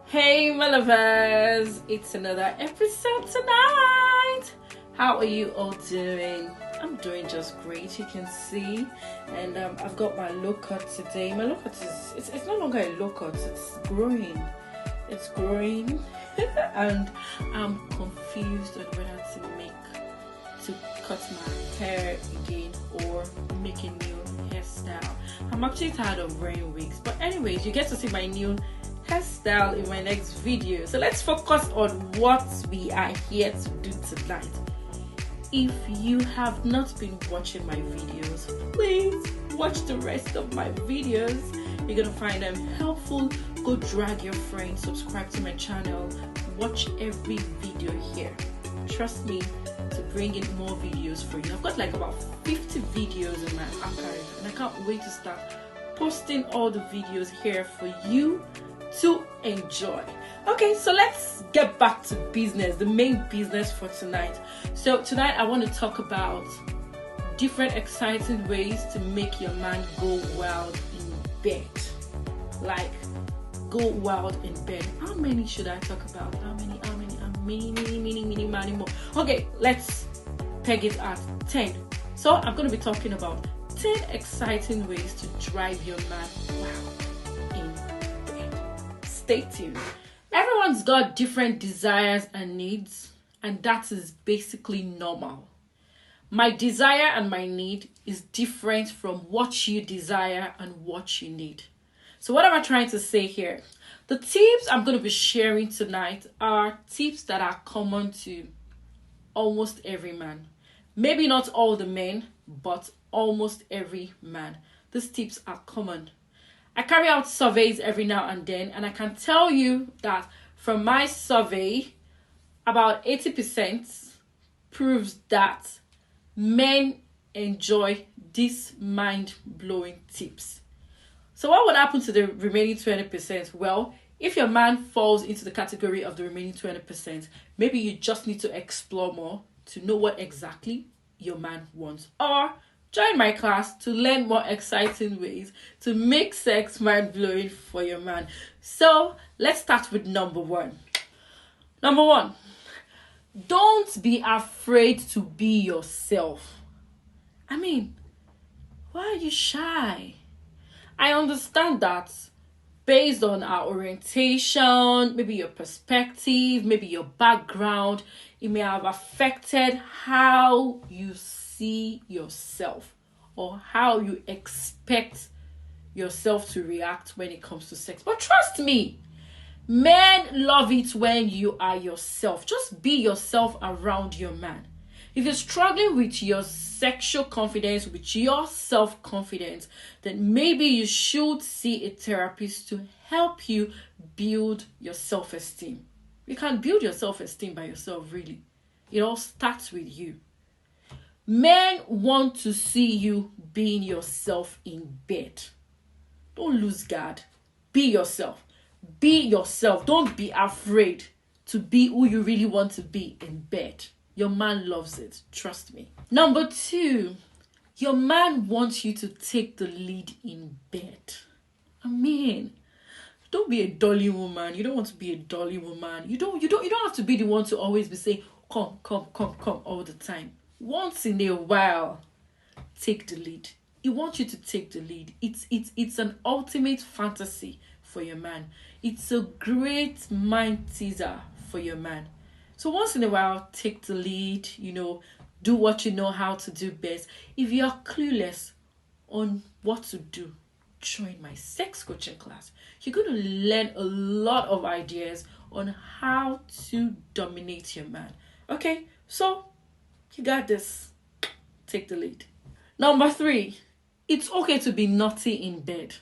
Hey my lovers, it's another episode tonight. How are you all doing? I'm doing just great, you can see. And I've got my low cut today. My low cut is it's no longer a low cut, it's growing. It's growing and I'm confused on whether to cut my hair again or make a new hairstyle. I'm actually tired of wearing wigs, but anyways, you get to see my new hairstyle in my next video. So let's focus on what we are here to do tonight. If you have not been watching my videos, please watch the rest of my videos. You're gonna find them helpful. Go drag your friends, subscribe to my channel, watch every video here. Trust me to bring in more videos for you. I've got like about 50 videos in my archive and I can't wait to start posting all the videos here for you to enjoy. Okay, so let's get back to business, the main business for tonight. So tonight I want to talk about different exciting ways to make your man go wild in bed. Like, go wild in bed. How many should I talk about? How many, many more. Okay, let's peg it at 10. So I'm going to be talking about 10 exciting ways to drive your man wild in bed. Stay tuned. Everyone's got different desires and needs, and that is basically normal. My desire and my need is different from what you desire and what you need. So what am I trying to say here? The tips I'm going to be sharing tonight are tips that are common to almost every man. Maybe not all the men, but almost every man. These tips are common. I carry out surveys every now and then, and I can tell you that from my survey, about 80% proves that men enjoy these mind-blowing tips. So what would happen to the remaining 20%? Well, if your man falls into the category of the remaining 20%, maybe you just need to explore more to know what exactly your man wants. Or join my class to learn more exciting ways to make sex mind-blowing for your man. So let's start with number one. Number one, don't be afraid to be yourself. I mean, why are you shy? I understand that based on our orientation, maybe your perspective, maybe your background, it may have affected how you see yourself or how you expect yourself to react when it comes to sex. But trust me, men love it when you are yourself. Just be yourself around your man. If you're struggling with your sexual confidence, with your self-confidence, then maybe you should see a therapist to help you build your self-esteem. You can't build your self-esteem by yourself, really. It all starts with you. Men want to see you being yourself in bed. Don't lose guard. Be yourself. Be yourself. Don't be afraid to be who you really want to be in bed. Your man loves it. Trust me. Number two, your man wants you to take the lead in bed. I mean, don't be a dolly woman. You don't want to be a dolly woman. You don't have to be the one to always be saying, come all the time. Once in a while, take the lead. He wants you to take the lead. It's an ultimate fantasy for your man. It's a great mind teaser for your man. So once in a while, take the lead, do what you know how to do best. If you are clueless on what to do, join my sex coaching class. You're going to learn a lot of ideas on how to dominate your man. Okay, so you got this. Take the lead. Number three, it's okay to be naughty in bed.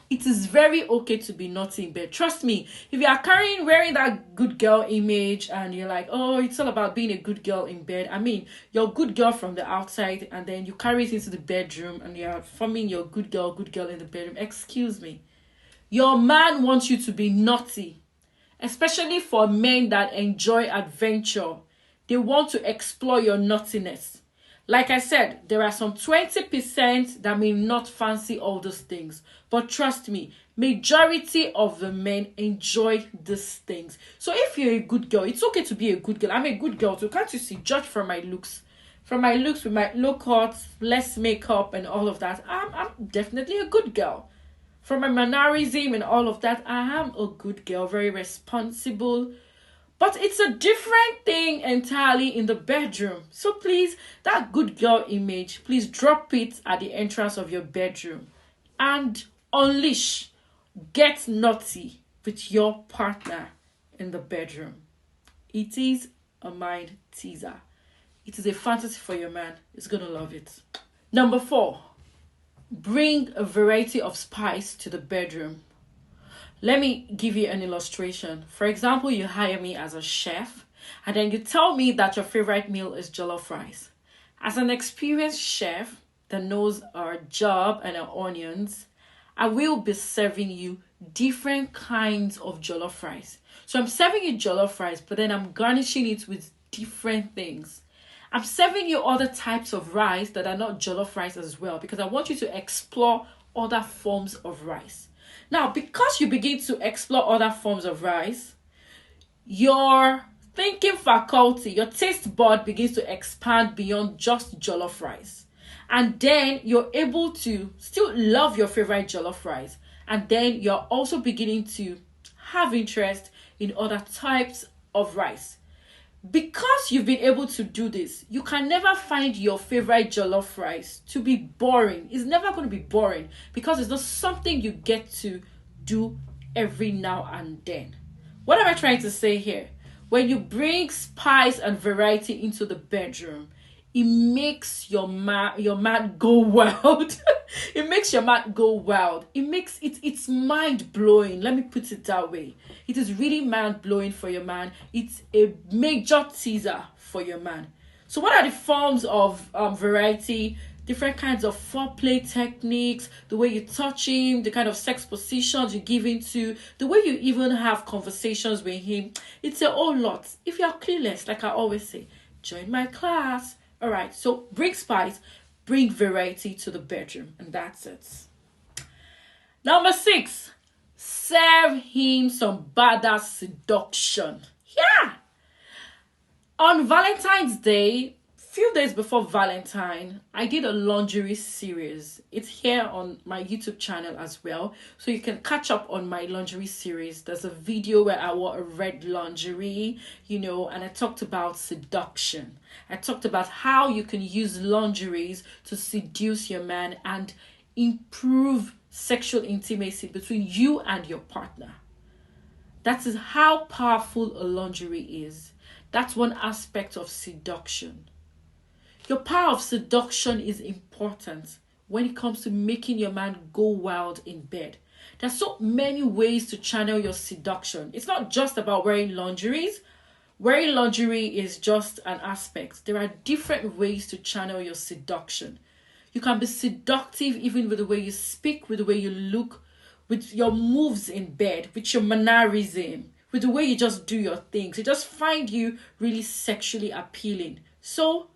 It is very okay to be naughty in bed. Trust me, if you are wearing that good girl image and you're like, oh, it's all about being a good girl in bed. I mean, you're a good girl from the outside and then you carry it into the bedroom and you're forming your good girl in the bedroom. Excuse me. Your man wants you to be naughty, especially for men that enjoy adventure. They want to explore your naughtiness. Like I said, there are some 20% that may not fancy all those things. But trust me, majority of the men enjoy these things. So if you're a good girl, it's okay to be a good girl. I'm a good girl too. Can't you see? Judge from my looks. From my looks, with my low cuts, less makeup and all of that, I'm definitely a good girl. From my mannerism and all of that, I am a good girl, very responsible. But it's a different thing entirely in the bedroom. So please, that good girl image, please drop it at the entrance of your bedroom. And unleash, get naughty with your partner in the bedroom. It is a mind teaser. It is a fantasy for your man. He's going to love it. Number 4. Bring a variety of spice to the bedroom. Let me give you an illustration. For example, you hire me as a chef, and then you tell me that your favorite meal is jollof rice. As an experienced chef that knows our job and our onions, I will be serving you different kinds of jollof rice. So I'm serving you jollof rice, but then I'm garnishing it with different things. I'm serving you other types of rice that are not jollof rice as well, because I want you to explore other forms of rice. Now, because you begin to explore other forms of rice, your thinking faculty, your taste bud begins to expand beyond just jollof rice. And then you're able to still love your favorite jollof rice. And then you're also beginning to have interest in other types of rice. Because you've been able to do this, you can never find your favorite jollof rice to be boring. It's never going to be boring because it's not something you get to do every now and then. What am I trying to say here? When you bring spice and variety into the bedroom, it makes your man go wild. It makes your man go wild. It's mind blowing. Let me put it that way. It is really mind blowing for your man. It's a major teaser for your man. So what are the forms of variety? Different kinds of foreplay techniques, the way you touch him, the kind of sex positions you give into, the way you even have conversations with him. It's a whole lot. If you're clueless, like I always say, join my class. All right, so bring spice, bring variety to the bedroom, and that's it. Number 6, serve him some badass seduction. Yeah. On Valentine's Day, few days before Valentine, I did a lingerie series. It's here on my YouTube channel as well, so you can catch up on my lingerie series. There's a video where I wore a red lingerie, and I talked about seduction. I talked about how you can use lingeries to seduce your man and improve sexual intimacy between you and your partner. That is how powerful a lingerie is. That's one aspect of seduction. Your power of seduction is important when it comes to making your man go wild in bed. There's so many ways to channel your seduction. It's not just about wearing lingeries. Wearing lingerie is just an aspect. There are different ways to channel your seduction. You can be seductive even with the way you speak, with the way you look, with your moves in bed, with your mannerism, with the way you just do your things. They just find you really sexually appealing. So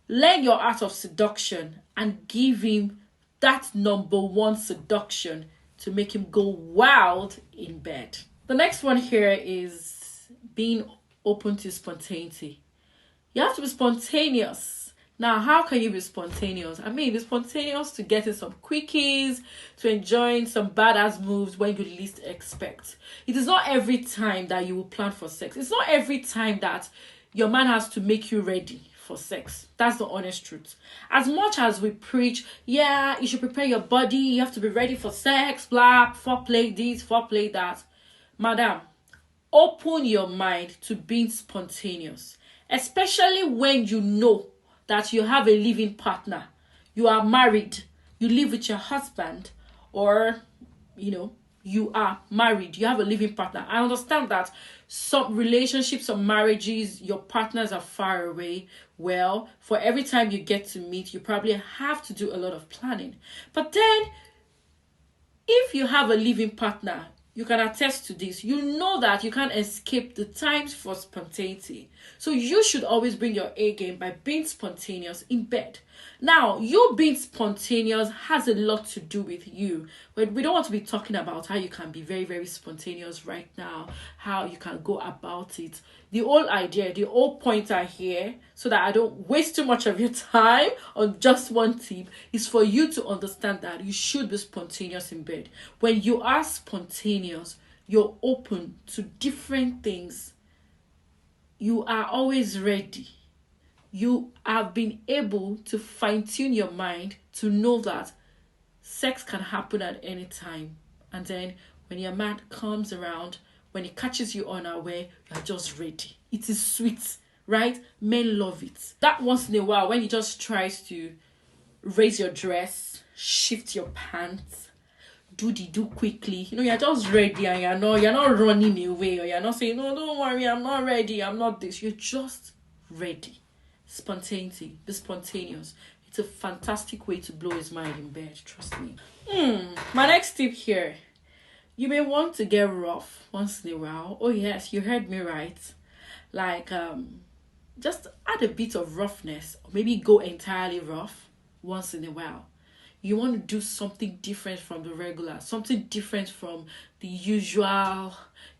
learn your art of seduction and give him that number 1 seduction to make him go wild in bed. The next one here is being open to spontaneity. You have to be spontaneous. Now, how can you be spontaneous? Be spontaneous to getting some quickies, to enjoying some badass moves when you least expect. It is not every time that you will plan for sex. It's not every time that your man has to make you ready for sex. That's the honest truth. As much as we preach, you should prepare your body, you have to be ready for sex, blah, foreplay this, foreplay that. Madam, open your mind to being spontaneous, especially when you know that you have a living partner, you are married, you live with your husband, or you are married, you have a living partner. I understand that some relationships, some marriages, your partners are far away. Well, for every time you get to meet, you probably have to do a lot of planning. But then, if you have a living partner, you can attest to this. You know that you can't escape the times for spontaneity. So you should always bring your A game by being spontaneous in bed. Now, you being spontaneous has a lot to do with you. But we don't want to be talking about how you can be very, very spontaneous right now, how you can go about it. The whole idea, the whole pointer here, so that I don't waste too much of your time on just one tip, is for you to understand that you should be spontaneous in bed. When you are spontaneous, you're open to different things. You are always ready. You have been able to fine-tune your mind to know that sex can happen at any time. And then when your man comes around, when he catches you unaware, you're just ready. It is sweet, right? Men love it. That once in a while, when he just tries to raise your dress, shift your pants, do quickly, you're just ready, and you're not running away, or you're not saying, no, don't worry, I'm not ready, I'm not this. You're just ready. Spontaneity, be spontaneous. It's a fantastic way to blow his mind in bed, trust me. My next tip here, you may want to get rough once in a while. Oh yes, you heard me right. Like just add a bit of roughness, or maybe go entirely rough once in a while. You want to do something different from the regular, something different from the usual.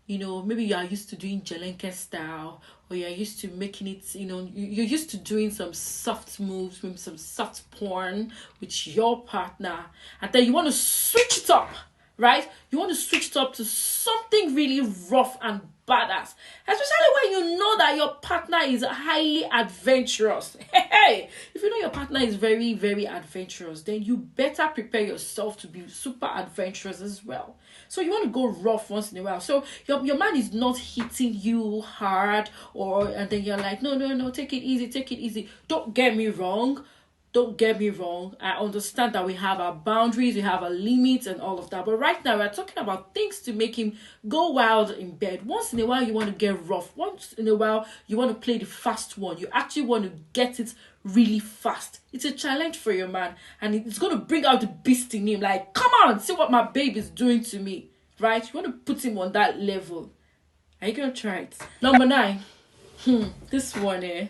Maybe you are used to doing Jelenke style, or you're used to making it, you're used to doing some soft moves, maybe some soft porn with your partner, and then you want to switch it up, right? You want to switch it up to something really rough and badass, especially when you know that your partner is highly adventurous. Hey, if you know your partner is very, very adventurous, then you better prepare yourself to be super adventurous as well. So you want to go rough once in a while. So your man is not hitting you hard, and then you're like, no, take it easy. Don't get me wrong. I understand that we have our boundaries, we have our limits and all of that. But right now, we're talking about things to make him go wild in bed. Once in a while, you want to get rough. Once in a while, you want to play the fast one. You actually want to get it really fast. It's a challenge for your man. And it's going to bring out the beast in him. Like, come on, see what my babe is doing to me. Right? You want to put him on that level. Are you going to try it? Number 9. This one,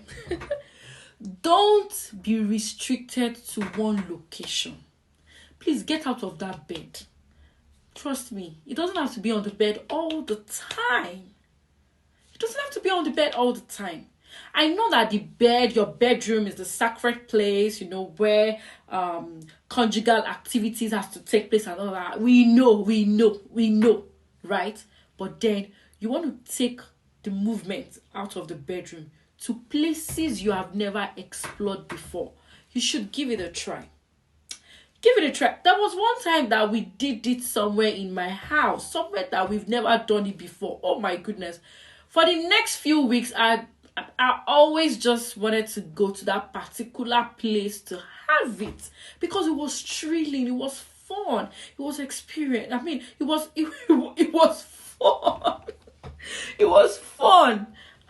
Don't be restricted to one location. Please get out of that bed. Trust me, it doesn't have to be on the bed all the time. I know that your bedroom is the sacred place, where conjugal activities has to take place and all that. We know, right? But then you want to take the movement out of the bedroom to places you have never explored before. You should give it a try. There was one time that we did it somewhere in my house, somewhere that we've never done it before. Oh my goodness. For the next few weeks, I always just wanted to go to that particular place to have it, because it was thrilling, it was fun, it was experience. I mean, it was fun. It was fun.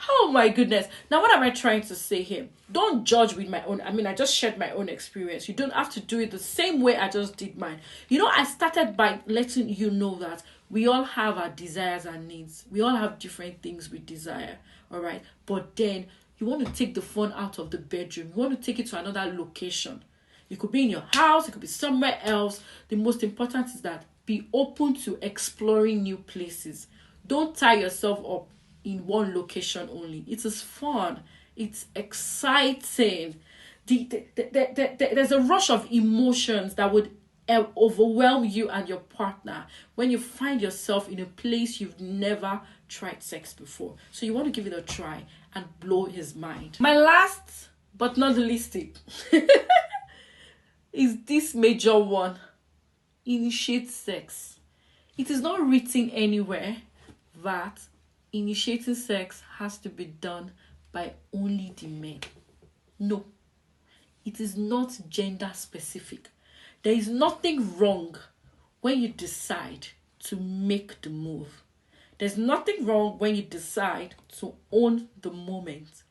Oh my goodness. Now, what am I trying to say here? Don't judge with my own. I just shared my own experience. You don't have to do it the same way I just did mine. I started by letting you know that we all have our desires and needs. We all have different things we desire. All right. But then you want to take the fun out of the bedroom. You want to take it to another location. It could be in your house. It could be somewhere else. The most important is that be open to exploring new places. Don't tie yourself up in one location only. It is fun. It's exciting. There's a rush of emotions that would overwhelm you and your partner when you find yourself in a place you've never tried sex before. So you want to give it a try and blow his mind. My last but not the least tip is this major one. Initiate sex. It is not written anywhere that initiating sex has to be done by only the men. No, it is not gender specific. There is nothing wrong when you decide to make the move. There's nothing wrong when you decide to own the moment.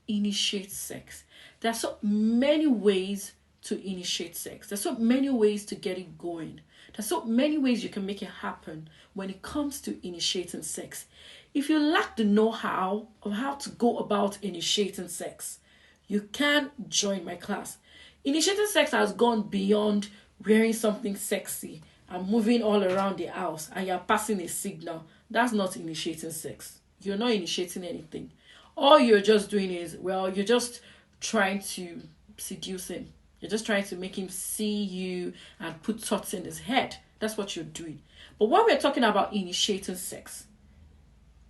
Initiate sex. There are so many ways to initiate sex. There's so many ways to get it going. There's so many ways you can make it happen when it comes to initiating sex. If you lack the know-how of how to go about initiating sex, you can join my class. Initiating sex has gone beyond wearing something sexy and moving all around the house and you're passing a signal. That's not initiating sex. You're not initiating anything. All you're just doing is, well, you're just trying to seduce him. You're just trying to make him see you and put thoughts in his head. That's what you're doing. But when we're talking about initiating sex,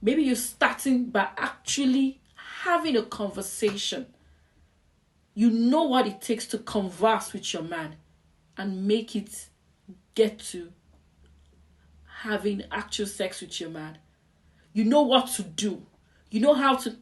maybe you're starting by actually having a conversation. You know what it takes to converse with your man and make it get to having actual sex with your man. You know what to do. You know how to.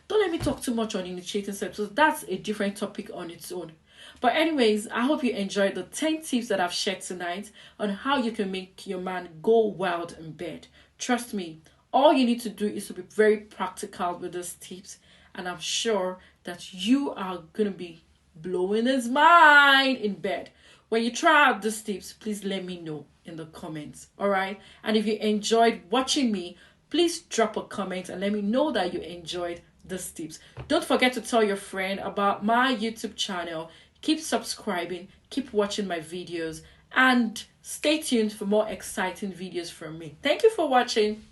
Don't let me talk too much on initiating sex, because that's a different topic on its own. But anyways, I hope you enjoyed the 10 tips that I've shared tonight on how you can make your man go wild in bed. Trust me, all you need to do is to be very practical with those tips, and I'm sure that you are going to be blowing his mind in bed. When you try out these tips, please let me know in the comments. All right? And if you enjoyed watching me, please drop a comment and let me know that you enjoyed these tips. Don't forget to tell your friend about my YouTube channel. Keep subscribing, keep watching my videos, and stay tuned for more exciting videos from me. Thank you for watching.